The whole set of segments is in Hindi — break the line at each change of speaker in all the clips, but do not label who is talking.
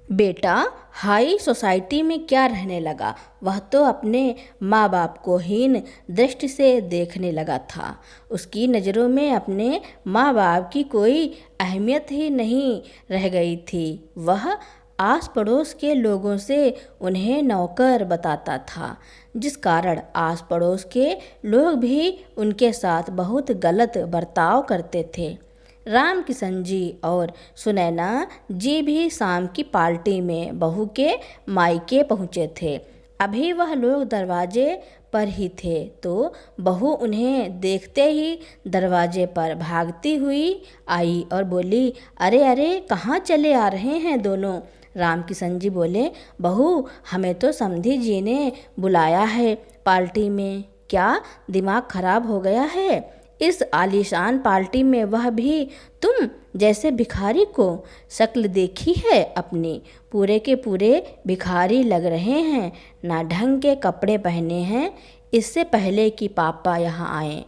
बेटा, हाई सोसाइटी में क्या रहने लगा। वह तो अपने माँ बाप को हीन दृष्टि से देखने लगा था। उसकी नज़रों में अपने माँ बाप की कोई अहमियत ही नहीं रह गई थी। वह आस पड़ोस के लोगों से उन्हें नौकर बताता था, जिस कारण आस पड़ोस के लोग भी उनके साथ बहुत गलत बर्ताव करते थे। राम किशन जी और सुनैना जी भी शाम की पार्टी में बहू के मायके पहुँचे थे। अभी वह लोग दरवाजे पर ही थे तो बहू उन्हें देखते ही दरवाजे पर भागती हुई आई और बोली, अरे अरे, कहाँ चले आ रहे हैं दोनों। राम किशन जी बोले, बहू, हमें तो समधी जी ने बुलाया है पार्टी में। क्या दिमाग खराब हो गया है? इस आलीशान पार्टी में वह भी तुम जैसे भिखारी को। शक्ल देखी है अपनी, पूरे के पूरे भिखारी लग रहे हैं। ना ढंग के कपड़े पहने हैं। इससे पहले कि पापा यहाँ आए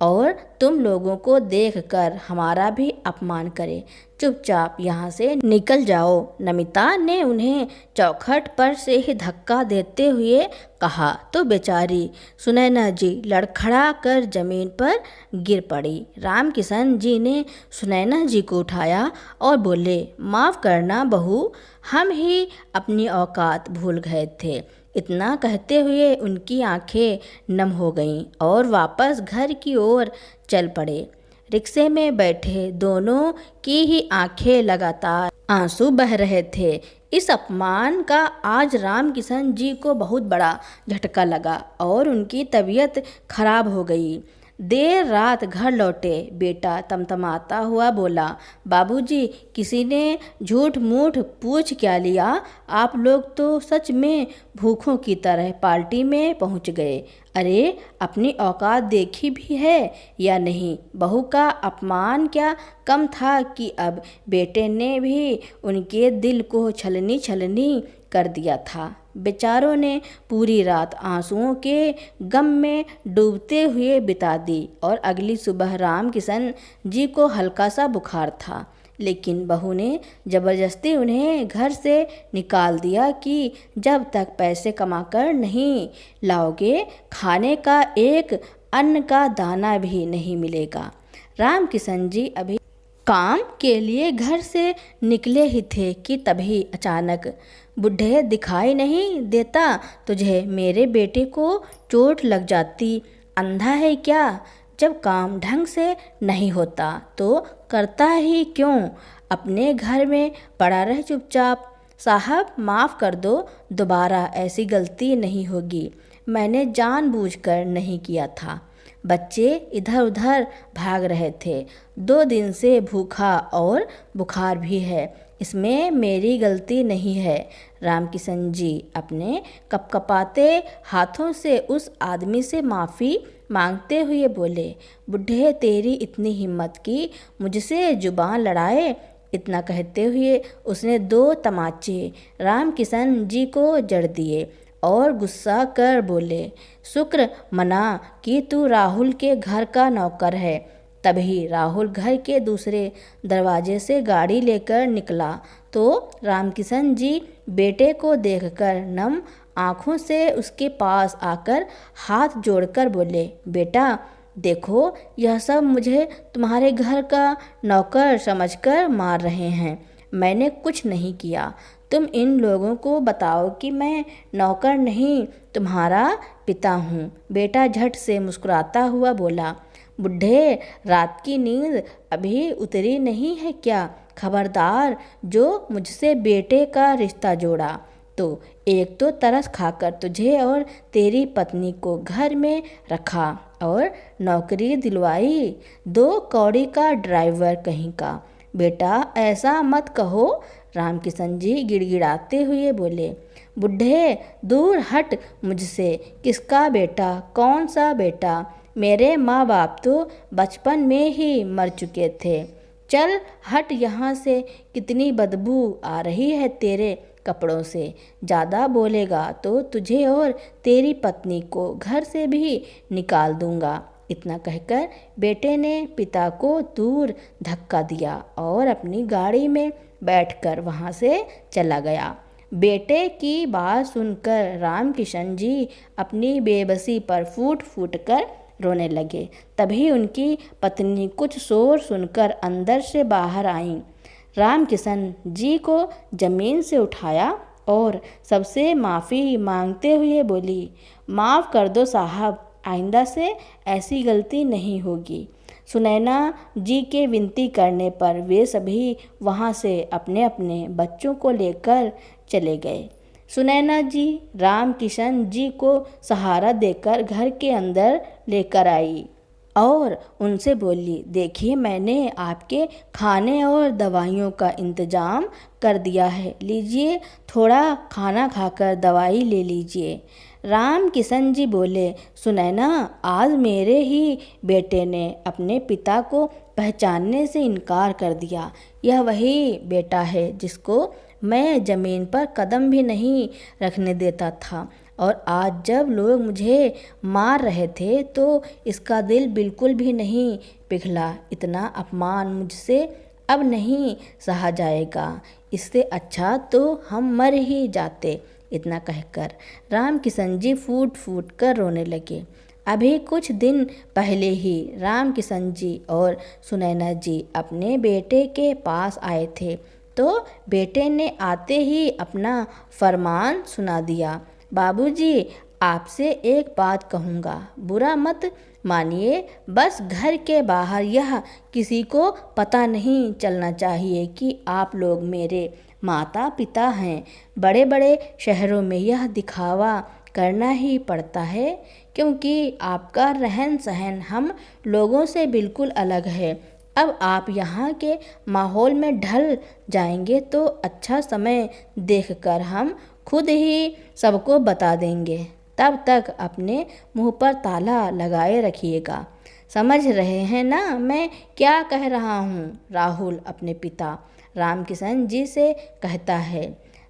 और तुम लोगों को देखकर हमारा भी अपमान करे, चुपचाप यहाँ से निकल जाओ। नमिता ने उन्हें चौखट पर से ही धक्का देते हुए कहा तो बेचारी सुनैना जी लड़खड़ा कर जमीन पर गिर पड़ी। राम किशन जी ने सुनैना जी को उठाया और बोले, माफ़ करना बहू, हम ही अपनी औकात भूल गए थे। इतना कहते हुए उनकी आंखें नम हो गईं और वापस घर की ओर चल पड़े। रिक्शे में बैठे दोनों की ही आंखें लगातार आंसू बह रहे थे। इस अपमान का आज राम किशन जी को बहुत बड़ा झटका लगा और उनकी तबीयत खराब हो गई। देर रात घर लौटे बेटा तमतमाता हुआ बोला, बाबूजी, किसी ने झूठ मूठ पूछ क्या लिया? आप लोग तो सच में भूखों की तरह पार्टी में पहुंच गए। अरे, अपनी औकात देखी भी है या नहीं? बहू का अपमान क्या कम था कि अब बेटे ने भी उनके दिल को छलनी छलनी कर दिया था। बेचारों ने पूरी रात आंसुओं के गम में डूबते हुए बिता दी और अगली सुबह राम किशन जी को हल्का सा बुखार था। लेकिन बहू ने ज़बरदस्ती उन्हें घर से निकाल दिया कि जब तक पैसे कमाकर नहीं लाओगे, खाने का एक अन्न का दाना भी नहीं मिलेगा। राम किशन जी अभी काम के लिए घर से निकले ही थे कि तभी अचानक, बुढ़े, दिखाई नहीं देता तुझे? मेरे बेटे को चोट लग जाती। अंधा है क्या? जब काम ढंग से नहीं होता तो करता ही क्यों? अपने घर में पड़ा रह चुपचाप। साहब, माफ़ कर दो, दोबारा ऐसी गलती नहीं होगी। मैंने जानबूझकर नहीं किया था। बच्चे इधर उधर भाग रहे थे। 2 दिन से भूखा और बुखार भी है। इसमें मेरी गलती नहीं है। राम किशन जी अपने कपकपाते हाथों से उस आदमी से माफ़ी मांगते हुए बोले, बुढ़े, तेरी इतनी हिम्मत की मुझसे जुबान लड़ाए। इतना कहते हुए उसने 2 तमाचे राम किशन जी को जड़ दिए और गुस्सा कर बोले, शुक्र मना कि तू राहुल के घर का नौकर है। तभी राहुल घर के दूसरे दरवाजे से गाड़ी लेकर निकला तो राम किशन जी बेटे को देखकर नम आँखों से उसके पास आकर हाथ जोड़कर बोले, बेटा देखो, यह सब मुझे तुम्हारे घर का नौकर समझकर मार रहे हैं। मैंने कुछ नहीं किया। तुम इन लोगों को बताओ कि मैं नौकर नहीं, तुम्हारा पिता हूँ। बेटा झट से मुस्कुराता हुआ बोला, बुढ़े, रात की नींद अभी उतरी नहीं है क्या? खबरदार, जो मुझसे बेटे का रिश्ता जोड़ा तो एक तो तरस खाकर तुझे और तेरी पत्नी को घर में रखा और नौकरी दिलवाई, 2 कौड़ी का ड्राइवर कहीं का। बेटा, ऐसा मत कहो। राम किशन जी गिड़गिड़ाते हुए बोले, बुढ़े, दूर हट मुझसे। किसका बेटा? कौन सा बेटा? मेरे माँ बाप तो बचपन में ही मर चुके थे। चल हट यहाँ से। कितनी बदबू आ रही है तेरे कपड़ों से। ज़्यादा बोलेगा तो तुझे और तेरी पत्नी को घर से भी निकाल दूंगा। इतना कहकर बेटे ने पिता को दूर धक्का दिया और अपनी गाड़ी में बैठकर वहाँ से चला गया। बेटे की बात सुनकर रामकिशन जी अपनी बेबसी पर फूट फूट कर रोने लगे। तभी उनकी पत्नी कुछ शोर सुनकर अंदर से बाहर आईं। रामकिशन जी को जमीन से उठाया और सबसे माफ़ी मांगते हुए बोली, माफ़ कर दो साहब, आइंदा से ऐसी गलती नहीं होगी। सुनैना जी के विनती करने पर वे सभी वहाँ से अपने अपने बच्चों को लेकर चले गए। सुनैना जी रामकिशन जी को सहारा देकर घर के अंदर लेकर आई और उनसे बोली, देखिए मैंने आपके खाने और दवाइयों का इंतज़ाम कर दिया है, लीजिए थोड़ा खाना खाकर दवाई ले लीजिए। रामकिशन जी बोले, सुनैना आज मेरे ही बेटे ने अपने पिता को पहचानने से इनकार कर दिया। यह वही बेटा है जिसको मैं ज़मीन पर कदम भी नहीं रखने देता था, और आज जब लोग मुझे मार रहे थे तो इसका दिल बिल्कुल भी नहीं पिघला। इतना अपमान मुझसे अब नहीं सहा जाएगा, इससे अच्छा तो हम मर ही जाते। इतना कहकर रामकिशन जी फूट फूट कर रोने लगे। अभी कुछ दिन पहले ही रामकिशन जी और सुनैना जी अपने बेटे के पास आए थे, तो बेटे ने आते ही अपना फरमान सुना दिया। बाबूजी, आपसे एक बात कहूँगा, बुरा मत मानिए, बस घर के बाहर यह किसी को पता नहीं चलना चाहिए कि आप लोग मेरे माता पिता हैं। बड़े बड़े शहरों में यह दिखावा करना ही पड़ता है, क्योंकि आपका रहन सहन हम लोगों से बिल्कुल अलग है। अब आप यहाँ के माहौल में ढल जाएंगे तो अच्छा समय देखकर हम खुद ही सबको बता देंगे। तब तक अपने मुंह पर ताला लगाए रखिएगा। समझ रहे हैं ना मैं क्या कह रहा हूँ? राहुल अपने पिता रामकिशन जी से कहता है।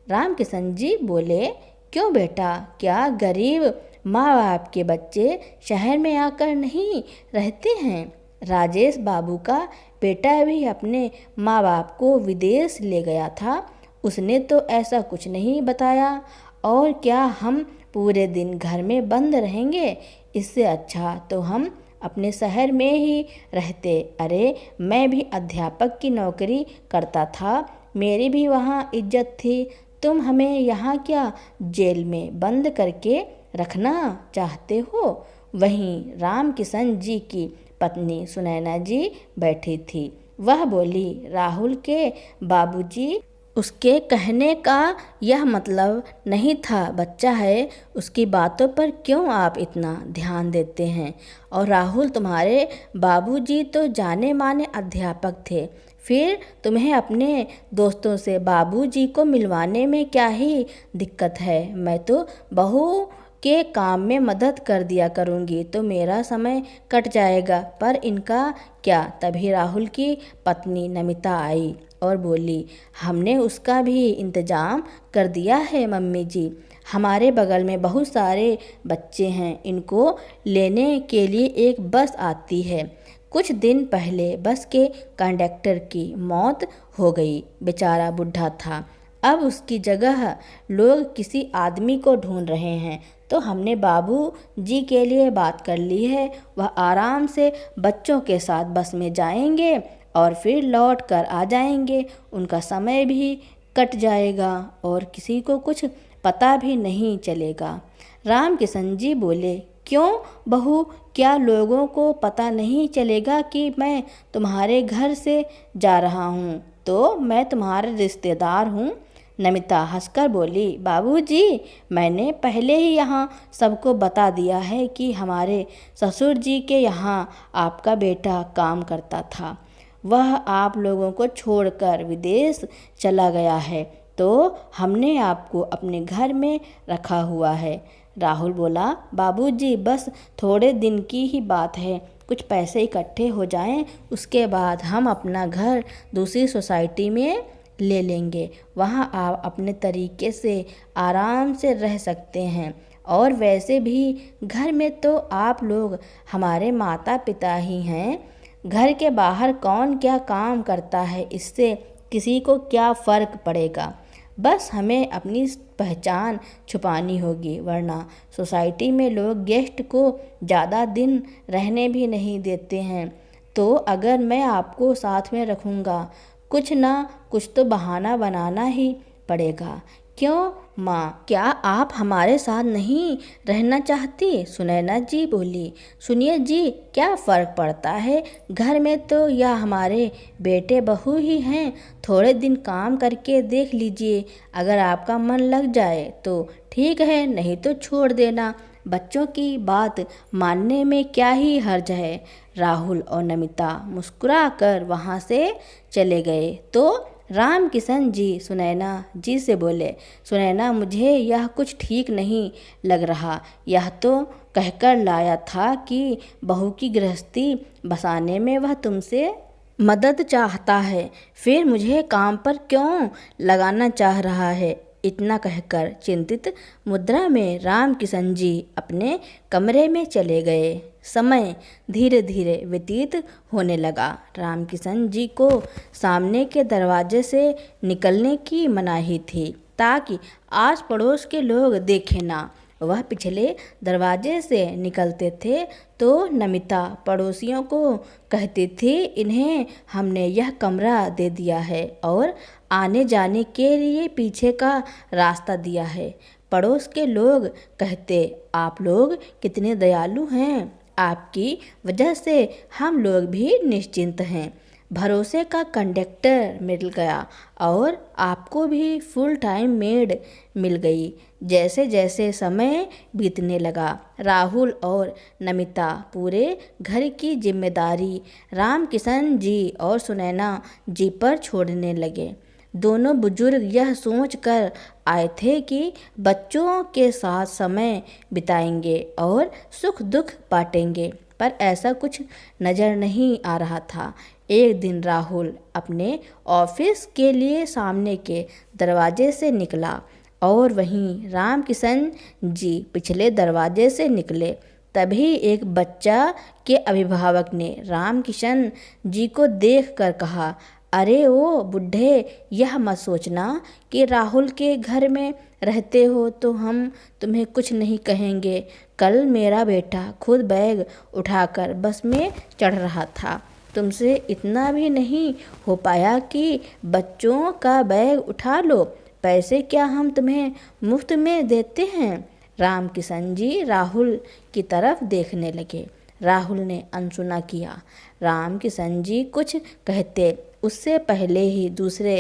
रामकिशन जी बोले, क्यों बेटा, क्या गरीब माँ बाप के बच्चे शहर में आकर नहीं रहते हैं? राजेश बाबू का बेटा भी अपने माँ बाप को विदेश ले गया था, उसने तो ऐसा कुछ नहीं बताया। और क्या हम पूरे दिन घर में बंद रहेंगे? इससे अच्छा तो हम अपने शहर में ही रहते। अरे मैं भी अध्यापक की नौकरी करता था, मेरी भी वहाँ इज्जत थी। तुम हमें यहाँ क्या जेल में बंद करके रखना चाहते हो? वहीं रामकिशन जी की पत्नी सुनैना जी बैठी थी। वह बोली, राहुल के बाबूजी, उसके कहने का यह मतलब नहीं था, बच्चा है, उसकी बातों पर क्यों आप इतना ध्यान देते हैं? और राहुल, तुम्हारे बाबूजी तो जाने माने अध्यापक थे, फिर तुम्हें अपने दोस्तों से बाबूजी को मिलवाने में क्या ही दिक्कत है? मैं तो बहू के काम में मदद कर दिया करूँगी तो मेरा समय कट जाएगा, पर इनका क्या? तभी राहुल की पत्नी नमिता आई और बोली, हमने उसका भी इंतज़ाम कर दिया है मम्मी जी। हमारे बगल में बहुत सारे बच्चे हैं, इनको लेने के लिए एक बस आती है। कुछ दिन पहले बस के कंडक्टर की मौत हो गई, बेचारा बुढ़ा था। अब उसकी जगह लोग किसी आदमी को ढूंढ रहे हैं, तो हमने बाबू जी के लिए बात कर ली है। वह आराम से बच्चों के साथ बस में जाएंगे और फिर लौट कर आ जाएंगे। उनका समय भी कट जाएगा और किसी को कुछ पता भी नहीं चलेगा। रामकिशन जी बोले, क्यों बहू, क्या लोगों को पता नहीं चलेगा कि मैं तुम्हारे घर से जा रहा हूँ? तो मैं तुम्हारे रिश्तेदार हूँ। नमिता हंसकर बोली, बाबूजी, मैंने पहले ही यहाँ सबको बता दिया है कि हमारे ससुर जी के यहाँ आपका बेटा काम करता था। वह आप लोगों को छोड़कर विदेश चला गया है, तो हमने आपको अपने घर में रखा हुआ है। राहुल बोला, बाबूजी, बस थोड़े दिन की ही बात है, कुछ पैसे इकट्ठे हो जाएं, उसके बाद हम अपना घर दूसरी सोसाइटी में ले लेंगे। वहाँ आप अपने तरीके से आराम से रह सकते हैं और वैसे भी घर में तो आप लोग हमारे माता पिता ही हैं। घर के बाहर कौन क्या काम करता है, इससे किसी को क्या फ़र्क पड़ेगा। बस हमें अपनी पहचान छुपानी होगी, वरना सोसाइटी में लोग गेस्ट को ज़्यादा दिन रहने भी नहीं देते हैं। तो अगर मैं आपको साथ में रखूँगा, कुछ ना कुछ तो बहाना बनाना ही पड़ेगा। क्यों माँ, क्या आप हमारे साथ नहीं रहना चाहती? सुनैना जी बोली। सुनिए जी, क्या फ़र्क पड़ता है, घर में तो या हमारे बेटे बहू ही हैं। थोड़े दिन काम करके देख लीजिए, अगर आपका मन लग जाए तो ठीक है, नहीं तो छोड़ देना। बच्चों की बात मानने में क्या ही हर्ज है। राहुल और नमिता मुस्कुराकर वहाँ से चले गए तो राम किशन जी सुनैना जी से बोले, सुनैना मुझे यह कुछ ठीक नहीं लग रहा। यह तो कहकर लाया था कि बहू की गृहस्थी बसाने में वह तुमसे मदद चाहता है, फिर मुझे काम पर क्यों लगाना चाह रहा है। इतना कहकर चिंतित मुद्रा में राम किशन जी अपने कमरे में चले गए। समय धीरे धीरे व्यतीत होने लगा। राम किशन जी को सामने के दरवाजे से निकलने की मनाही थी, ताकि आस पड़ोस के लोग देखें ना। वह पिछले दरवाजे से निकलते थे तो नमिता पड़ोसियों को कहती थी, इन्हें हमने यह कमरा दे दिया है और आने जाने के लिए पीछे का रास्ता दिया है। पड़ोस के लोग कहते, आप लोग कितने दयालु हैं, आपकी वजह से हम लोग भी निश्चिंत हैं। भरोसे का कंडक्टर मिल गया और आपको भी फुल टाइम मेड मिल गई। जैसे जैसे समय बीतने लगा, राहुल और नमिता पूरे घर की जिम्मेदारी राम किशन जी और सुनैना जी पर छोड़ने लगे। दोनों बुजुर्ग यह सोचकर आए थे कि बच्चों के साथ समय बिताएंगे और सुख दुख बांटेंगे, पर ऐसा कुछ नज़र नहीं आ रहा था। एक दिन राहुल अपने ऑफिस के लिए सामने के दरवाजे से निकला और वहीं राम किशन जी पिछले दरवाजे से निकले। तभी एक बच्चा के अभिभावक ने राम किशन जी को देखकर कहा, अरे ओ बुढ़े, यह मत सोचना कि राहुल के घर में रहते हो तो हम तुम्हें कुछ नहीं कहेंगे। कल मेरा बेटा खुद बैग उठाकर बस में चढ़ रहा था, तुमसे इतना भी नहीं हो पाया कि बच्चों का बैग उठा लो। पैसे क्या हम तुम्हें मुफ्त में देते हैं। राम किशन जी राहुल की तरफ देखने लगे। राहुल ने अनसुना किया। राम किशन जी कुछ कहते उससे पहले ही दूसरे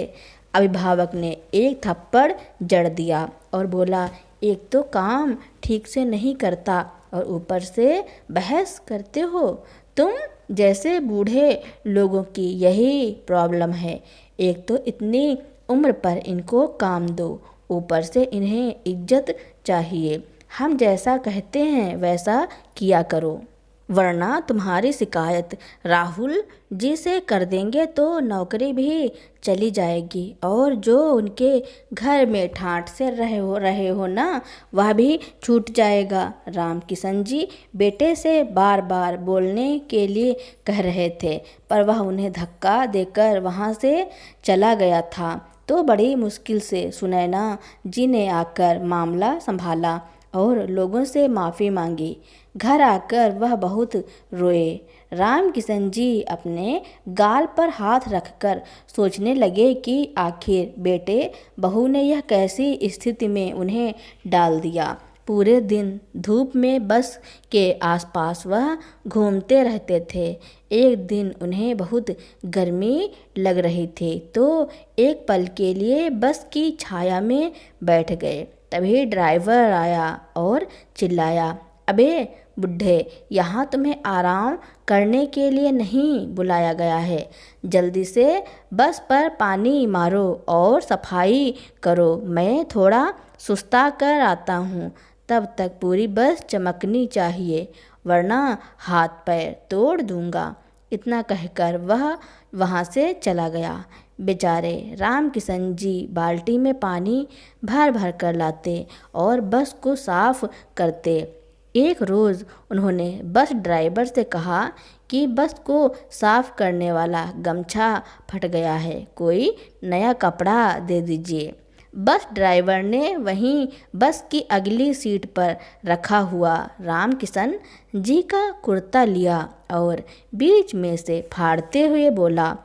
अभिभावक ने एक थप्पड़ जड़ दिया और बोला, एक तो काम ठीक से नहीं करता और ऊपर से बहस करते हो। तुम जैसे बूढ़े लोगों की यही प्रॉब्लम है। एक तो इतनी उम्र पर इनको काम दो, ऊपर से इन्हें इज्जत चाहिए। हम जैसा कहते हैं वैसा किया करो, वरना तुम्हारी शिकायत राहुल जी से कर देंगे तो नौकरी भी चली जाएगी और जो उनके घर में ठाठ से रहे हो ना, वह भी छूट जाएगा। राम किशन जी बेटे से बार बार बोलने के लिए कह रहे थे, पर वह उन्हें धक्का देकर वहाँ से चला गया था। तो बड़ी मुश्किल से सुनैना जी ने आकर मामला संभाला और लोगों से माफ़ी मांगी। घर आकर वह बहुत रोए। राम किशन जी अपने गाल पर हाथ रखकर सोचने लगे कि आखिर बेटे बहू ने यह कैसी स्थिति में उन्हें डाल दिया। पूरे दिन धूप में बस के आसपास वह घूमते रहते थे। एक दिन उन्हें बहुत गर्मी लग रही थी तो एक पल के लिए बस की छाया में बैठ गए। तभी ड्राइवर आया और चिल्लाया, अबे बुढ़े, यहाँ तुम्हें आराम करने के लिए नहीं बुलाया गया है। जल्दी से बस पर पानी मारो और सफाई करो, मैं थोड़ा सुस्ता कर आता हूँ। तब तक पूरी बस चमकनी चाहिए, वरना हाथ पैर तोड़ दूँगा। इतना कहकर वह वहाँ से चला गया। बेचारे राम किशन जी बाल्टी में पानी भर भर कर लाते और बस को साफ करते। एक रोज़ उन्होंने बस ड्राइवर से कहा कि बस को साफ करने वाला गमछा फट गया है, कोई नया कपड़ा दे दीजिए। बस ड्राइवर ने वहीं बस की अगली सीट पर रखा हुआ राम किशन जी का कुर्ता लिया और बीच में से फाड़ते हुए बोला,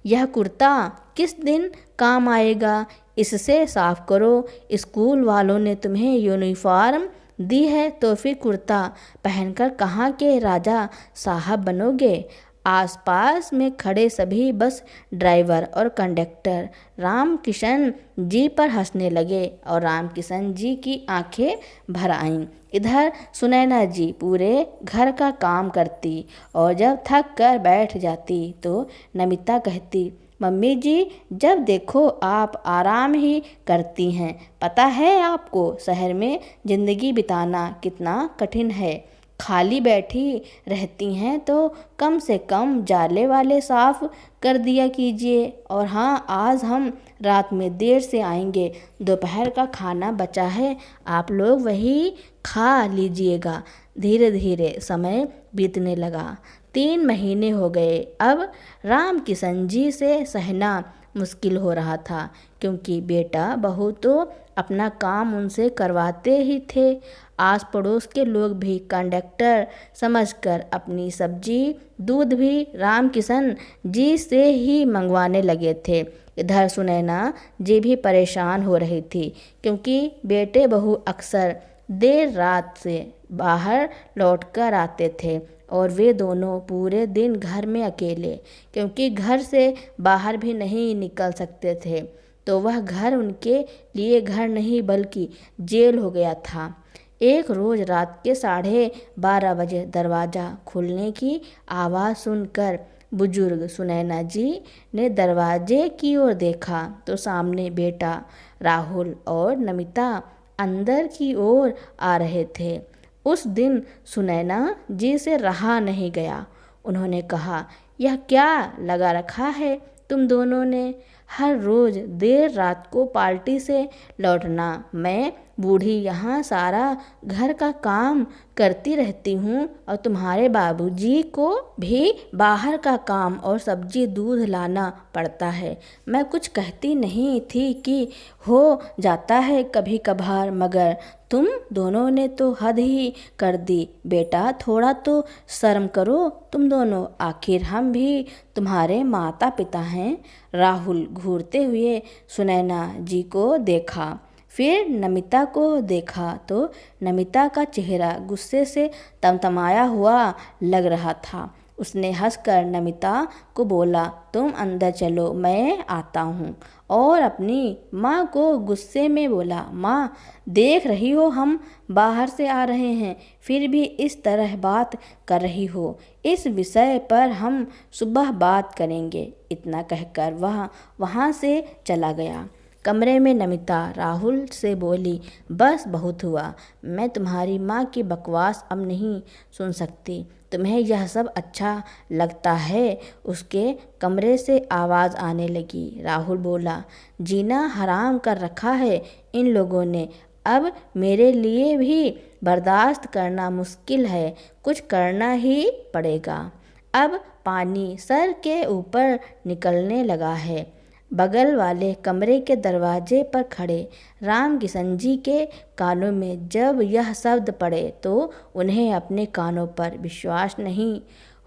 यह कुर्ता किस दिन काम आएगा, इससे साफ करो। स्कूल वालों ने तुम्हें यूनिफॉर्म दी है तो फिर कुर्ता पहनकर कहाँ के राजा साहब बनोगे। आसपास में खड़े सभी बस ड्राइवर और कंडक्टर राम किशन जी पर हंसने लगे और राम किशन जी की आंखें भर आईं। इधर सुनैना जी पूरे घर का काम करती और जब थक कर बैठ जाती तो नमिता कहती, मम्मी जी जब देखो आप आराम ही करती हैं। पता है आपको शहर में ज़िंदगी बिताना कितना कठिन है। खाली बैठी रहती हैं तो कम से कम जाले वाले साफ कर दिया कीजिए। और हाँ, आज हम रात में देर से आएंगे, दोपहर का खाना बचा है, आप लोग वही खा लीजिएगा। धीरे धीरे समय बीतने लगा। 3 महीने हो गए। अब राम किशन जी से सहना मुश्किल हो रहा था, क्योंकि बेटा बहू तो अपना काम उनसे करवाते ही थे। आस पड़ोस के लोग भी कंडक्टर समझकर अपनी सब्जी दूध भी राम किशन जी से ही मंगवाने लगे थे। इधर सुनैना जी भी परेशान हो रही थी, क्योंकि बेटे बहू अक्सर देर रात से बाहर लौटकर आते थे और वे दोनों पूरे दिन घर में अकेले, क्योंकि घर से बाहर भी नहीं निकल सकते थे, तो वह घर उनके लिए घर नहीं बल्कि जेल हो गया था। एक रोज़ रात के 12:30 बजे दरवाज़ा खुलने की आवाज़ सुनकर बुजुर्ग सुनैना जी ने दरवाजे की ओर देखा तो सामने बेटा राहुल और नमिता अंदर की ओर आ रहे थे। उस दिन सुनैना जी से रहा नहीं गया। उन्होंने कहा, यह क्या लगा रखा है तुम दोनों ने? हर रोज़ देर रात को पार्टी से लौटना, मैं बूढ़ी यहाँ सारा घर का काम करती रहती हूँ और तुम्हारे बाबूजी को भी बाहर का काम और सब्जी दूध लाना पड़ता है। मैं कुछ कहती नहीं थी कि हो जाता है कभी कभार, मगर तुम दोनों ने तो हद ही कर दी। बेटा थोड़ा तो शर्म करो तुम दोनों, आखिर हम भी तुम्हारे माता पिता हैं। राहुल घूरते हुए सुनैना जी को देखा, फिर नमिता को देखा तो नमिता का चेहरा गुस्से से तमतमाया हुआ लग रहा था। उसने हंसकर नमिता को बोला, तुम अंदर चलो, मैं आता हूँ। और अपनी माँ को गुस्से में बोला, माँ देख रही हो हम बाहर से आ रहे हैं, फिर भी इस तरह बात कर रही हो। इस विषय पर हम सुबह बात करेंगे। इतना कहकर वह वहाँ से चला गया। कमरे में नमिता राहुल से बोली, बस बहुत हुआ, मैं तुम्हारी माँ की बकवास अब नहीं सुन सकती। तुम्हें यह सब अच्छा लगता है? उसके कमरे से आवाज़ आने लगी। राहुल बोला, जीना हराम कर रखा है इन लोगों ने, अब मेरे लिए भी बर्दाश्त करना मुश्किल है, कुछ करना ही पड़ेगा। अब पानी सर के ऊपर निकलने लगा है। बगल वाले कमरे के दरवाजे पर खड़े राम किशन जी के कानों में जब यह शब्द पड़े तो उन्हें अपने कानों पर विश्वास नहीं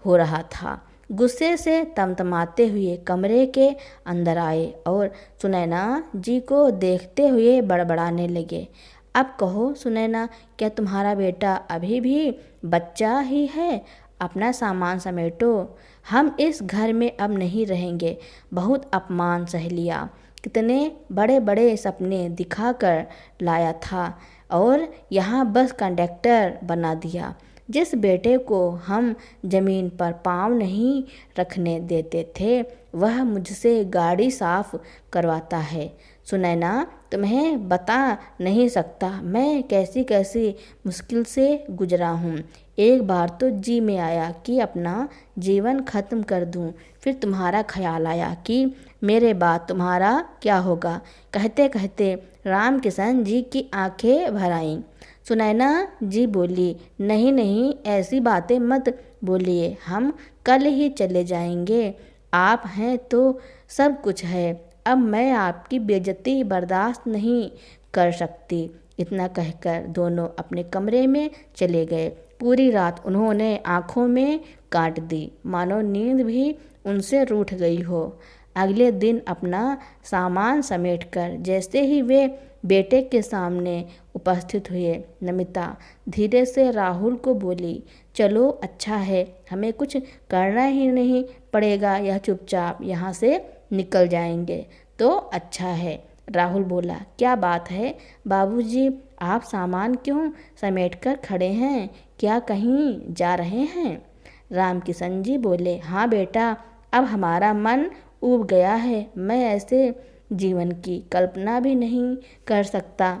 हो रहा था। गुस्से से तमतमाते हुए कमरे के अंदर आए और सुनैना जी को देखते हुए बड़बड़ाने लगे, अब कहो सुनैना, क्या तुम्हारा बेटा अभी भी बच्चा ही है? अपना सामान समेटो, हम इस घर में अब नहीं रहेंगे। बहुत अपमान सह लिया, कितने बड़े बड़े सपने दिखाकर लाया था और यहाँ बस कंडक्टर बना दिया। जिस बेटे को हम ज़मीन पर पाँव नहीं रखने देते थे, वह मुझसे गाड़ी साफ करवाता है। सुनैना, तुम्हें बता नहीं सकता मैं कैसी कैसी मुश्किल से गुजरा हूँ। एक बार तो जी में आया कि अपना जीवन खत्म कर दूं, फिर तुम्हारा ख्याल आया कि मेरे बाद तुम्हारा क्या होगा। कहते कहते राम किशन जी की आंखें भर आईं। सुनैना जी बोली, नहीं नहीं, ऐसी बातें मत बोलिए, हम कल ही चले जाएंगे। आप हैं तो सब कुछ है, अब मैं आपकी बेइज्जती बर्दाश्त नहीं कर सकती। इतना कहकर दोनों अपने कमरे में चले गए। पूरी रात उन्होंने आंखों में काट दी, मानो नींद भी उनसे रूठ गई हो। अगले दिन अपना सामान समेटकर जैसे ही वे बेटे के सामने उपस्थित हुए, नमिता धीरे से राहुल को बोली, चलो अच्छा है, हमें कुछ करना ही नहीं पड़ेगा, यह चुपचाप यहाँ से निकल जाएंगे तो अच्छा है। राहुल बोला, क्या बात है बाबूजी, आप सामान क्यों समेटकर खड़े हैं, क्या कहीं जा रहे हैं? राम किशन जी बोले, हाँ बेटा, अब हमारा मन ऊब गया है, मैं ऐसे जीवन की कल्पना भी नहीं कर सकता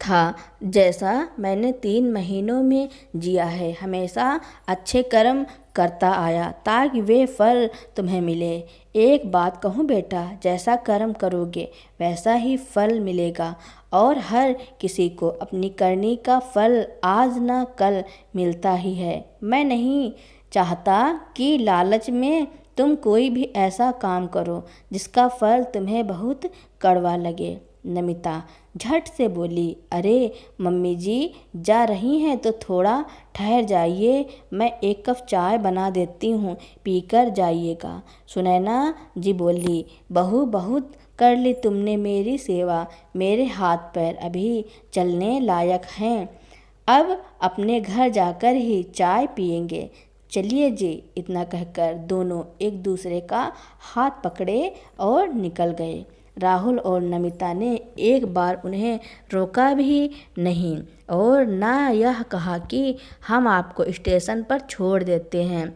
था जैसा मैंने 3 महीनों में जिया है। हमेशा अच्छे कर्म करता आया ताकि वे फल तुम्हें मिले। एक बात कहूँ बेटा, जैसा कर्म करोगे वैसा ही फल मिलेगा, और हर किसी को अपनी करनी का फल आज न कल मिलता ही है। मैं नहीं चाहता कि लालच में तुम कोई भी ऐसा काम करो जिसका फल तुम्हें बहुत कड़वा लगे। नमिता झट से बोली, अरे मम्मी जी, जा रही हैं तो थोड़ा ठहर जाइए, मैं एक कप चाय बना देती हूँ, पीकर जाइएगा। सुनैना जी बोली, बहू बहुत कर ली तुमने मेरी सेवा, मेरे हाथ पैर अभी चलने लायक हैं, अब अपने घर जाकर ही चाय पियेंगे। चलिए जी। इतना कहकर दोनों एक दूसरे का हाथ पकड़े और निकल गए। राहुल और नमिता ने एक बार उन्हें रोका भी नहीं और ना यह कहा कि हम आपको स्टेशन पर छोड़ देते हैं।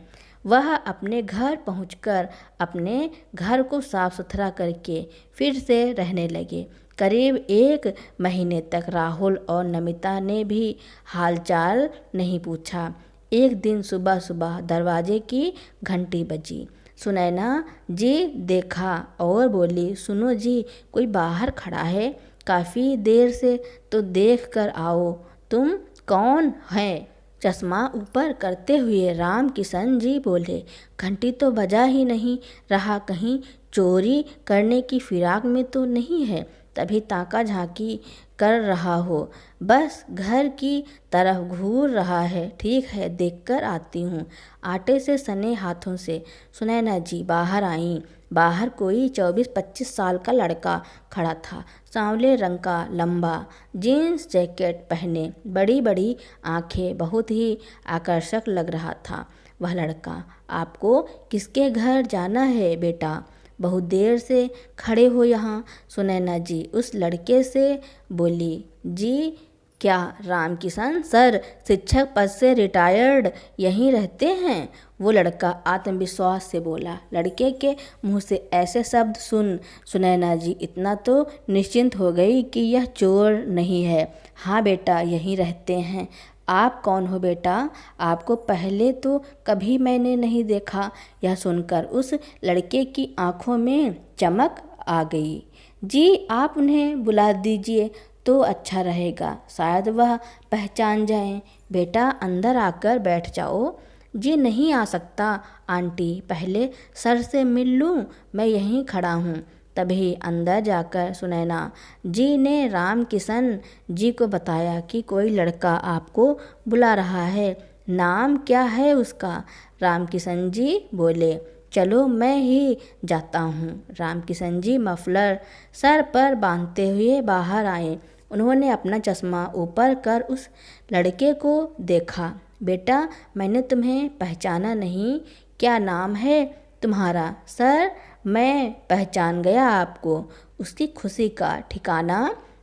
वह अपने घर पहुंचकर अपने घर को साफ सुथरा करके फिर से रहने लगे। करीब 1 महीने तक राहुल और नमिता ने भी हालचाल नहीं पूछा। एक दिन सुबह सुबह दरवाजे की घंटी बजी। सुनैना जी देखा और बोली, सुनो जी, कोई बाहर खड़ा है, काफ़ी देर से तो देख कर आओ, तुम कौन हैं? चश्मा ऊपर करते हुए राम किशन जी बोले, घंटी तो बजा ही नहीं रहा, कहीं चोरी करने की फिराक में तो नहीं है, तभी ताका झांकी कर रहा हो, बस घर की तरफ घूर रहा है। ठीक है, देखकर आती हूँ। आटे से सने हाथों से सुनैना जी बाहर आईं। बाहर कोई 24-25 साल का लड़का खड़ा था, सांवले रंग का, लंबा जीन्स जैकेट पहने, बड़ी बड़ी आंखें, बहुत ही आकर्षक लग रहा था वह लड़का। आपको किसके घर जाना है बेटा? बहुत देर से खड़े हो यहाँ? सुनैना जी उस लड़के से बोली, जी क्या राम किशन सर शिक्षक पद से रिटायर्ड यहीं रहते हैं? वो लड़का आत्मविश्वास से बोला। लड़के के मुंह से ऐसे शब्द सुन सुनैना जी इतना तो निश्चिंत हो गई कि यह चोर नहीं है। हाँ बेटा, यहीं रहते हैं। आप कौन हो बेटा? आपको पहले तो कभी मैंने नहीं देखा। यह सुनकर उस लड़के की आंखों में चमक आ गई। जी आप उन्हें बुला दीजिए तो अच्छा रहेगा, शायद वह पहचान जाएं। बेटा अंदर आकर बैठ जाओ। जी नहीं आ सकता आंटी, पहले सर से मिल लूँ, मैं यहीं खड़ा हूँ। तभी अंदर जाकर सुनैना जी ने राम किशन जी को बताया कि कोई लड़का आपको बुला रहा है। नाम क्या है उसका? राम किशन जी बोले, चलो मैं ही जाता हूँ। राम किशन जी मफलर सर पर बांधते हुए बाहर आए। उन्होंने अपना चश्मा ऊपर कर उस लड़के को देखा। बेटा मैंने तुम्हें पहचाना नहीं, क्या नाम है तुम्हारा? सर मैं पहचान गया आपको। उसकी खुशी का ठिकाना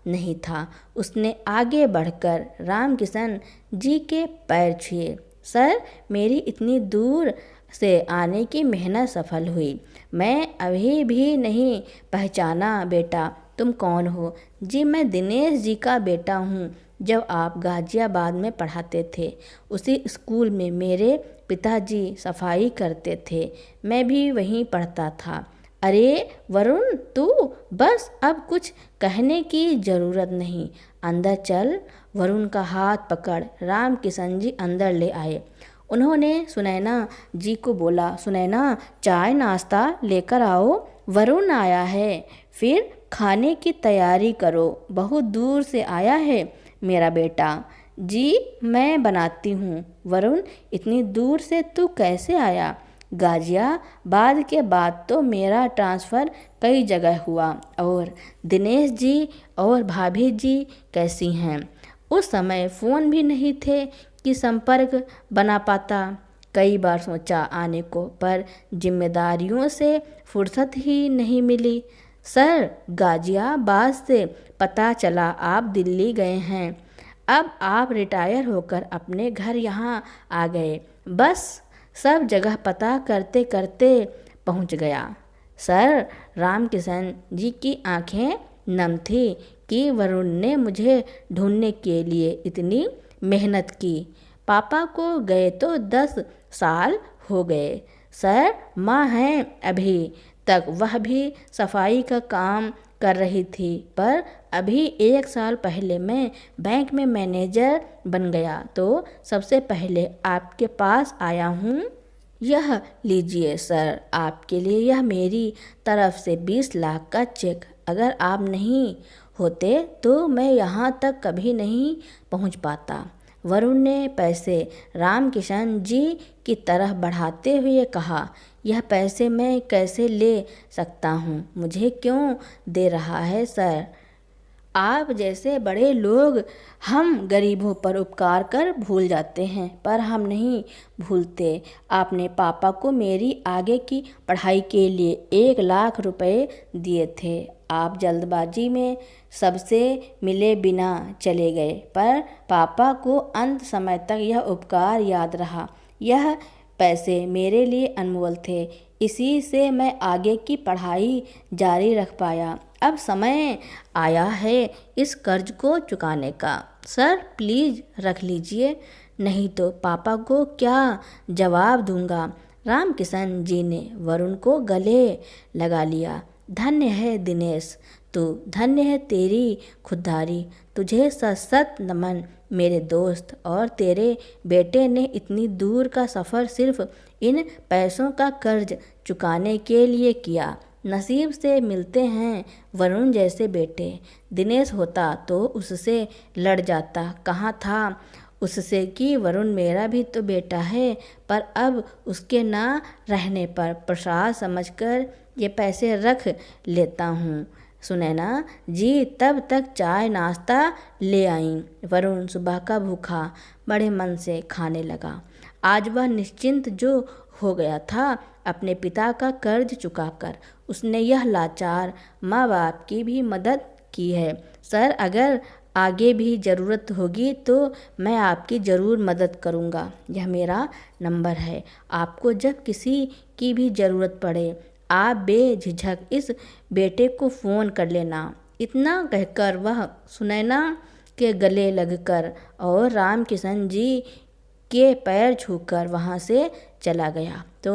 नहीं था। उसने आगे बढ़कर राम किशन जी के पैर छुए। सर मेरी इतनी दूर से आने की मेहनत सफल हुई। मैं अभी भी नहीं पहचाना बेटा, तुम कौन हो? जी मैं दिनेश जी का बेटा हूँ जब आप गाजियाबाद में पढ़ाते थे। उसी स्कूल में मेरे पिताजी सफाई करते थे, मैं भी वहीं पढ़ता था। अरे वरुण, तू बस, अब कुछ कहने की ज़रूरत नहीं, अंदर चल। वरुण का हाथ पकड़ राम किशन जी अंदर ले आए। उन्होंने सुनैना जी को बोला, सुनैना, चाय नाश्ता लेकर आओ, वरुण आया है, फिर खाने की तैयारी करो, बहुत दूर से आया है मेरा बेटा। जी मैं बनाती हूँ। वरुण, इतनी दूर से तू कैसे आया? गाजियाबाद के बाद तो मेरा ट्रांसफ़र कई जगह हुआ। और दिनेश जी और भाभी जी कैसी हैं? उस समय फ़ोन भी नहीं थे कि संपर्क बना पाता। कई बार सोचा आने को, पर जिम्मेदारियों से फुर्सत ही नहीं मिली। सर, गाजियाबाद से पता चला आप दिल्ली गए हैं। अब आप रिटायर होकर अपने घर यहाँ आ गए। बस सब जगह पता करते करते पहुँच गया। सर, रामकिशन जी की आंखें नम थी कि वरुण ने मुझे ढूंढने के लिए इतनी मेहनत की। पापा को गए तो 10 साल हो गए। सर, माँ हैं अभी तक, वह भी सफाई का काम कर रही थी, पर अभी 1 साल पहले मैं बैंक में मैनेजर बन गया तो सबसे पहले आपके पास आया हूँ। यह लीजिए सर, आपके लिए यह मेरी तरफ से 20 लाख का चेक। अगर आप नहीं होते तो मैं यहाँ तक कभी नहीं पहुँच पाता। वरुण ने पैसे रामकिशन जी की तरफ बढ़ाते हुए कहा, यह पैसे मैं कैसे ले सकता हूँ? मुझे क्यों दे रहा है सर? आप जैसे बड़े लोग हम गरीबों पर उपकार कर भूल जाते हैं, पर हम नहीं भूलते। आपने पापा को मेरी आगे की पढ़ाई के लिए 1 लाख रुपए दिए थे। आप जल्दबाजी में सबसे मिले बिना चले गए, पर पापा को अंत समय तक यह उपकार याद रहा। यह पैसे मेरे लिए अनमोल थे, इसी से मैं आगे की पढ़ाई जारी रख पाया। अब समय आया है इस कर्ज को चुकाने का। सर प्लीज़ रख लीजिए, नहीं तो पापा को क्या जवाब दूंगा। रामकिशन जी ने वरुण को गले लगा लिया। धन्य है दिनेश तू, धन्य है तेरी खुददारी, तुझे सत सत नमन मेरे दोस्त। और तेरे बेटे ने इतनी दूर का सफ़र सिर्फ इन पैसों का कर्ज चुकाने के लिए किया। नसीब से मिलते हैं वरुण जैसे बेटे। दिनेश होता तो उससे लड़ जाता, कहाँ था उससे कि वरुण मेरा भी तो बेटा है। पर अब उसके ना रहने पर प्रसाद समझकर ये पैसे रख लेता हूँ। सुनैना जी तब तक चाय नाश्ता ले आईं। वरुण सुबह का भूखा बड़े मन से खाने लगा। आज वह निश्चिंत जो हो गया था अपने पिता का कर्ज चुकाकर। उसने यह लाचार माँ बाप की भी मदद की है। सर, अगर आगे भी ज़रूरत होगी तो मैं आपकी ज़रूर मदद करूँगा। यह मेरा नंबर है, आपको जब किसी की भी ज़रूरत पड़े आप बेझिझक इस बेटे को फ़ोन कर लेना। इतना कहकर वह सुनैना के गले लगकर और रामकिशन जी के पैर छूकर वहाँ से चला गया तो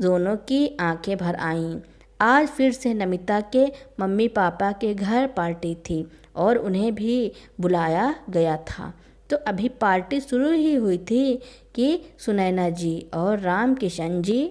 दोनों की आंखें भर आईं। आज फिर से नमिता के मम्मी पापा के घर पार्टी थी और उन्हें भी बुलाया गया था। तो अभी पार्टी शुरू ही हुई थी कि सुनैना जी और रामकिशन जी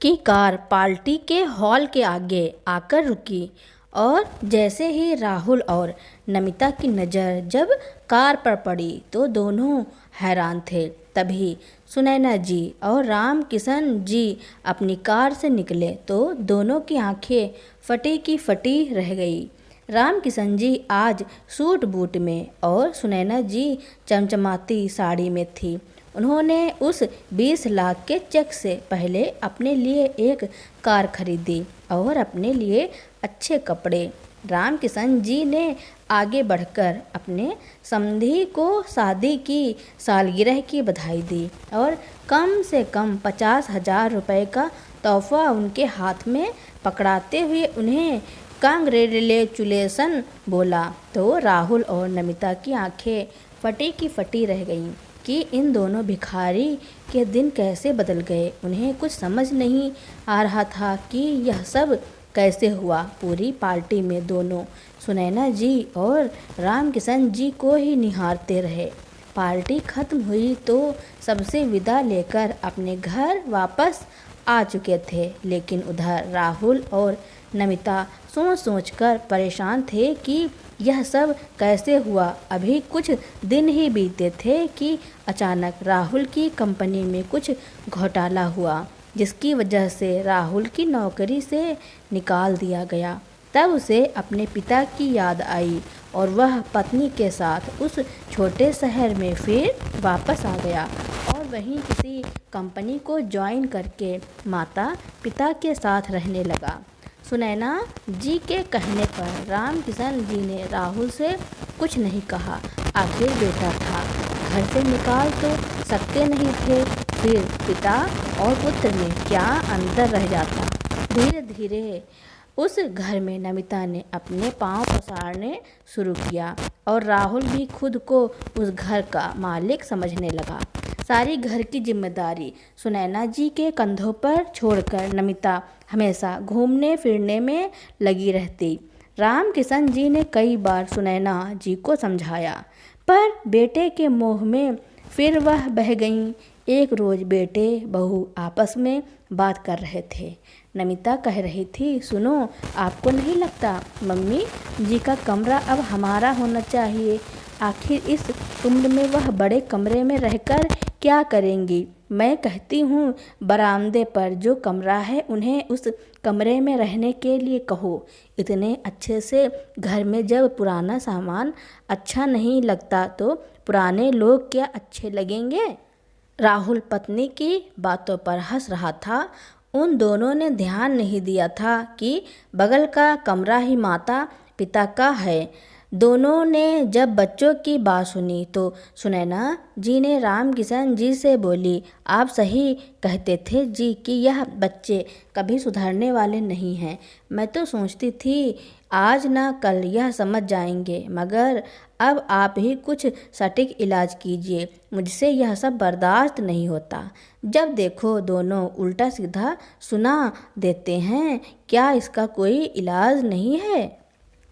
की कार पार्टी के हॉल के आगे आकर रुकी। और जैसे ही राहुल और नमिता की नज़र जब कार पर पड़ी तो दोनों हैरान थे। तभी सुनैना जी और रामकिशन जी अपनी कार से निकले तो दोनों की आंखें फटी की फटी रह गई। रामकिशन जी आज सूट बूट में और सुनैना जी चमचमाती साड़ी में थी। उन्होंने उस 20 लाख के चेक से पहले अपने लिए एक कार खरीदी और अपने लिए अच्छे कपड़े। रामकिशन जी ने आगे बढ़कर अपने समधी को शादी की सालगिरह की बधाई दी और कम से कम 50,000 रुपये का तोहफा उनके हाथ में पकड़ाते हुए उन्हें कांग्रेचुलेसन बोला। तो राहुल और नमिता की आंखें फटी की फटी रह गईं कि इन दोनों भिखारी के दिन कैसे बदल गए। उन्हें कुछ समझ नहीं आ रहा था कि यह सब कैसे हुआ। पूरी पार्टी में दोनों सुनैना जी और रामकिशन जी को ही निहारते रहे। पार्टी खत्म हुई तो सबसे विदा लेकर अपने घर वापस आ चुके थे, लेकिन उधर राहुल और नमिता सोच सोच कर परेशान थे कि यह सब कैसे हुआ। अभी कुछ दिन ही बीते थे कि अचानक राहुल की कंपनी में कुछ घोटाला हुआ, जिसकी वजह से राहुल की नौकरी से निकाल दिया गया। तब उसे अपने पिता की याद आई और वह पत्नी के साथ उस छोटे शहर में फिर वापस आ गया और वहीं किसी कंपनी को ज्वाइन करके माता पिता के साथ रहने लगा। सुनैना जी के कहने पर रामकिशन जी ने राहुल से कुछ नहीं कहा। आखिर बेटा था, घर से निकाल तो सकते नहीं थे, फिर पिता और पुत्र में क्या अंतर रह जाता। धीरे धीरे उस घर में नमिता ने अपने पांव पसारने शुरू किया और राहुल भी खुद को उस घर का मालिक समझने लगा। सारी घर की जिम्मेदारी सुनैना जी के कंधों पर छोड़कर नमिता हमेशा घूमने फिरने में लगी रहती। रामकिशन जी ने कई बार सुनैना जी को समझाया, पर बेटे के मोह में फिर वह बह गईं। एक रोज़ बेटे बहू आपस में बात कर रहे थे। नमिता कह रही थी, सुनो, आपको नहीं लगता मम्मी जी का कमरा अब हमारा होना चाहिए? आखिर इस उम्र में वह बड़े कमरे में रहकर क्या करेंगी? मैं कहती हूँ बरामदे पर जो कमरा है उन्हें उस कमरे में रहने के लिए कहो। इतने अच्छे से घर में जब पुराना सामान अच्छा नहीं लगता तो पुराने लोग क्या अच्छे लगेंगे? राहुल पत्नी की बातों पर हंस रहा था। उन दोनों ने ध्यान नहीं दिया था कि बगल का कमरा ही माता पिता का है। दोनों ने जब बच्चों की बात सुनी तो सुनैना जी ने रामकिशन जी से बोली, आप सही कहते थे जी कि यह बच्चे कभी सुधरने वाले नहीं हैं। मैं तो सोचती थी आज ना कल यह समझ जाएंगे, मगर अब आप ही कुछ सटीक इलाज कीजिए। मुझसे यह सब बर्दाश्त नहीं होता। जब देखो दोनों उल्टा सीधा सुना देते हैं। क्या इसका कोई इलाज नहीं है?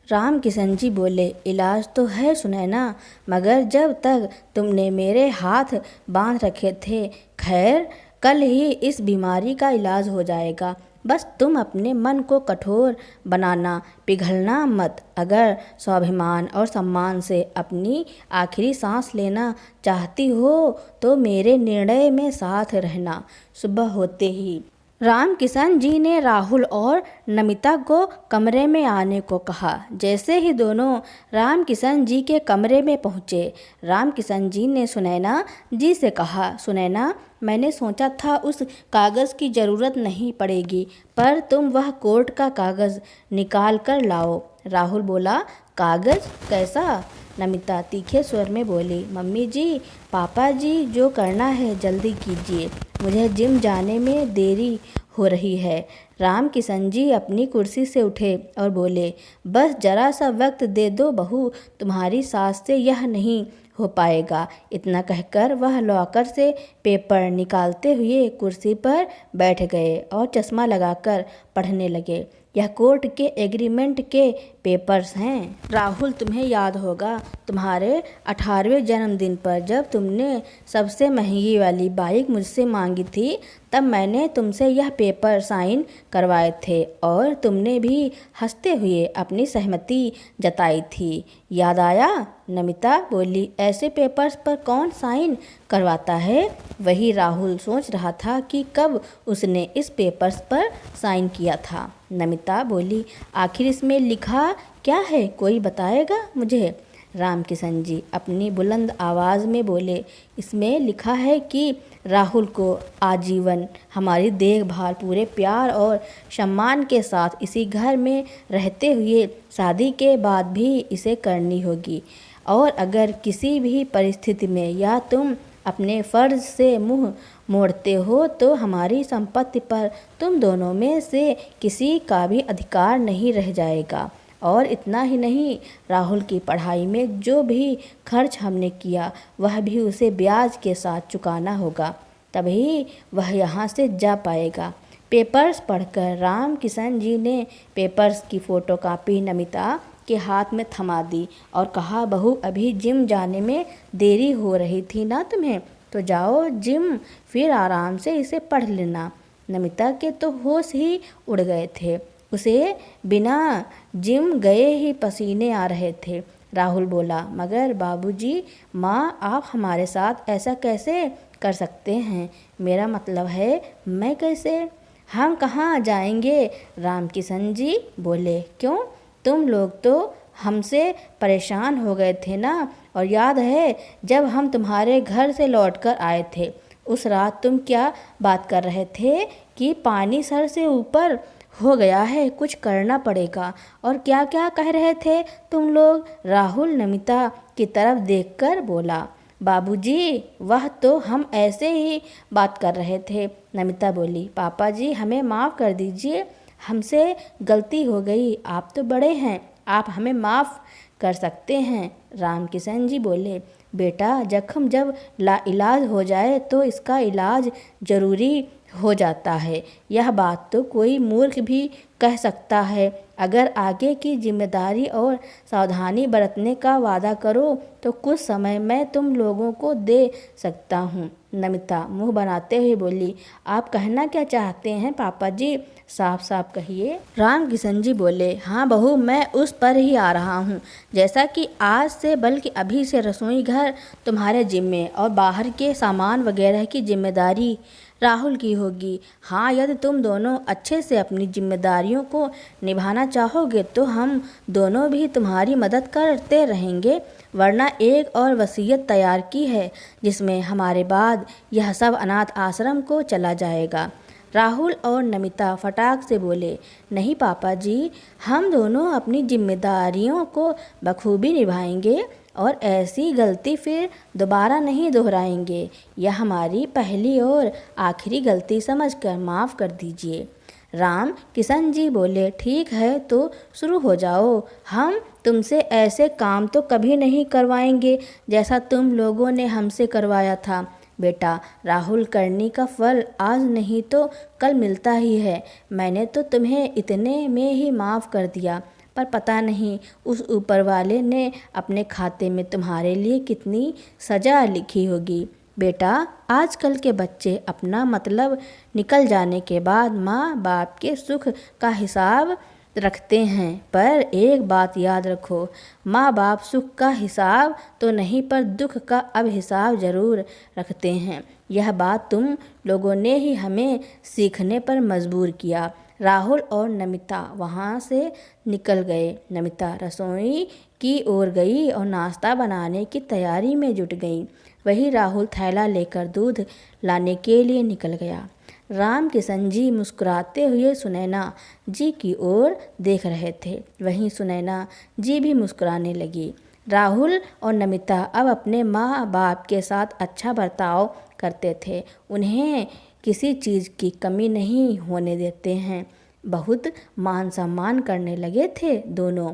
रामकिशन जी बोले, इलाज तो है सुनैना, मगर जब तक तुमने मेरे हाथ बांध रखे थे। खैर, कल ही इस बीमारी का इलाज हो जाएगा। बस तुम अपने मन को कठोर बनाना, पिघलना मत। अगर स्वाभिमान और सम्मान से अपनी आखिरी सांस लेना चाहती हो तो मेरे निर्णय में साथ रहना। सुबह होते ही रामकिशन जी ने राहुल और नमिता को कमरे में आने को कहा। जैसे ही दोनों रामकिशन जी के कमरे में पहुँचे, रामकिशन जी ने सुनैना जी से कहा, सुनैना, मैंने सोचा था उस कागज़ की ज़रूरत नहीं पड़ेगी, पर तुम वह कोर्ट का कागज़ निकाल कर लाओ। राहुल बोला, कागज़ कैसा? नमिता तीखे स्वर में बोली, मम्मी जी, पापा जी, जो करना है जल्दी कीजिए, मुझे जिम जाने में देरी हो रही है। रामकिशन जी अपनी कुर्सी से उठे और बोले, बस जरा सा वक्त दे दो बहू, तुम्हारी सास से यह नहीं हो पाएगा। इतना कहकर वह लॉकर से पेपर निकालते हुए कुर्सी पर बैठ गए और चश्मा लगाकर पढ़ने लगे। यह कोर्ट के एग्रीमेंट के पेपर्स हैं। राहुल, तुम्हें याद होगा तुम्हारे 18वें जन्मदिन पर जब तुमने सबसे महंगी वाली बाइक मुझसे मांगी थी, तब मैंने तुमसे यह पेपर साइन करवाए थे और तुमने भी हंसते हुए अपनी सहमति जताई थी। याद आया? नमिता बोली, ऐसे पेपर्स पर कौन साइन करवाता है? वही राहुल सोच रहा था कि कब उसने इस पेपर्स पर साइन किया था। नमिता बोली, आखिर इसमें लिखा क्या है, कोई बताएगा मुझे? रामकिशन जी अपनी बुलंद आवाज़ में बोले, इसमें लिखा है कि राहुल को आजीवन हमारी देखभाल पूरे प्यार और सम्मान के साथ इसी घर में रहते हुए शादी के बाद भी इसे करनी होगी, और अगर किसी भी परिस्थिति में या तुम अपने फ़र्ज से मुंह मोड़ते हो तो हमारी संपत्ति पर तुम दोनों में से किसी का भी अधिकार नहीं रह जाएगा। और इतना ही नहीं, राहुल की पढ़ाई में जो भी खर्च हमने किया वह भी उसे ब्याज के साथ चुकाना होगा, तभी वह यहाँ से जा पाएगा। पेपर्स पढ़कर राम किशन जी ने पेपर्स की फ़ोटोकॉपी नमिता के हाथ में थमा दी और कहा, बहू अभी जिम जाने में देरी हो रही थी ना तुम्हें, तो जाओ जिम, फिर आराम से इसे पढ़ लेना। नमिता के तो होश ही उड़ गए थे, उसे बिना जिम गए ही पसीने आ रहे थे। राहुल बोला, मगर बाबूजी, माँ आप हमारे साथ ऐसा कैसे कर सकते हैं? मेरा मतलब है मैं कैसे? हम कहाँ जाएंगे? राम किशन जी बोले, क्यों? तुम लोग तो हमसे परेशान हो गए थे ना, और याद है जब हम तुम्हारे घर से लौटकर आए थे, उस रात तुम क्या बात कर रहे थे कि पानी सर से ऊपर हो गया है, कुछ करना पड़ेगा, और क्या क्या कह रहे थे तुम लोग? राहुल नमिता की तरफ देखकर बोला, बाबूजी वह तो हम ऐसे ही बात कर रहे थे। नमिता बोली, पापा जी हमें माफ़ कर दीजिए, हमसे गलती हो गई, आप तो बड़े हैं, आप हमें माफ़ कर सकते हैं। राम किशन जी बोले, बेटा जख्म जब लाइलाज हो जाए तो इसका इलाज ज़रूरी हो जाता है, यह बात तो कोई मूर्ख भी कह सकता है। अगर आगे की जिम्मेदारी और सावधानी बरतने का वादा करो तो कुछ समय मैं तुम लोगों को दे सकता हूँ। नमिता मुंह बनाते हुए बोली, आप कहना क्या चाहते हैं पापा जी, साफ साफ कहिए। राम किशन जी बोले, हाँ बहू, मैं उस पर ही आ रहा हूँ। जैसा कि आज से बल्कि अभी से रसोई घर तुम्हारे जिम्मे और बाहर के सामान वगैरह की जिम्मेदारी राहुल की होगी। हाँ, यदि तुम दोनों अच्छे से अपनी जिम्मेदारियों को निभाना चाहोगे तो हम दोनों भी तुम्हारी मदद करते रहेंगे, वरना एक और वसीयत तैयार की है जिसमें हमारे बाद यह सब अनाथ आश्रम को चला जाएगा। राहुल और नमिता फटाक से बोले, नहीं पापा जी, हम दोनों अपनी जिम्मेदारियों को बखूबी निभाएंगे और ऐसी गलती फिर दोबारा नहीं दोहराएंगे। यह हमारी पहली और आखिरी गलती समझकर माफ़ कर दीजिए। राम किशन जी बोले, ठीक है तो शुरू हो जाओ, हम तुमसे ऐसे काम तो कभी नहीं करवाएंगे जैसा तुम लोगों ने हमसे करवाया था। बेटा, राहुल करनी का फल आज नहीं तो कल मिलता ही है। मैंने तो तुम्हें इतने में ही माफ़ कर दिया, पर पता नहीं उस ऊपर वाले ने अपने खाते में तुम्हारे लिए कितनी सज़ा लिखी होगी। बेटा, आजकल के बच्चे अपना मतलब निकल जाने के बाद माँ बाप के सुख का हिसाब रखते हैं, पर एक बात याद रखो, माँ बाप सुख का हिसाब तो नहीं पर दुख का अब हिसाब ज़रूर रखते हैं। यह बात तुम लोगों ने ही हमें सीखने पर मजबूर किया। राहुल और नमिता वहाँ से निकल गए। नमिता रसोई की ओर गई और नाश्ता बनाने की तैयारी में जुट गई। वही राहुल थैला लेकर दूध लाने के लिए निकल गया। राम किशन जी मुस्कुराते हुए सुनैना जी की ओर देख रहे थे, वहीं सुनैना जी भी मुस्कुराने लगी। राहुल और नमिता अब अपने माँ बाप के साथ अच्छा बर्ताव करते थे, उन्हें किसी चीज़ की कमी नहीं होने देते हैं। बहुत मान सम्मान करने लगे थे दोनों।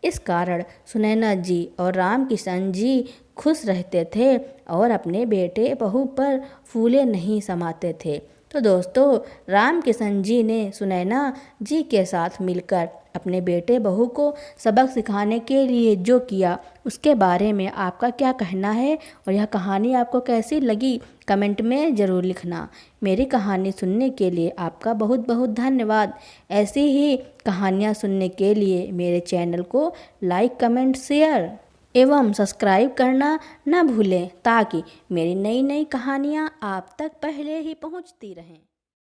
इस कारण सुनैना जी और राम किशन जी खुश रहते थे और अपने बेटे बहू पर फूले नहीं समाते थे। तो दोस्तों, राम किशन जी ने सुनैना जी के साथ मिलकर अपने बेटे बहू को सबक सिखाने के लिए जो किया उसके बारे में आपका क्या कहना है और यह कहानी आपको कैसी लगी कमेंट में ज़रूर लिखना। मेरी कहानी सुनने के लिए आपका बहुत बहुत धन्यवाद। ऐसी ही कहानियाँ सुनने के लिए मेरे चैनल को लाइक, कमेंट, शेयर एवं सब्सक्राइब करना न भूलें ताकि मेरी नई नई कहानियाँ आप तक पहले ही पहुँचती रहें।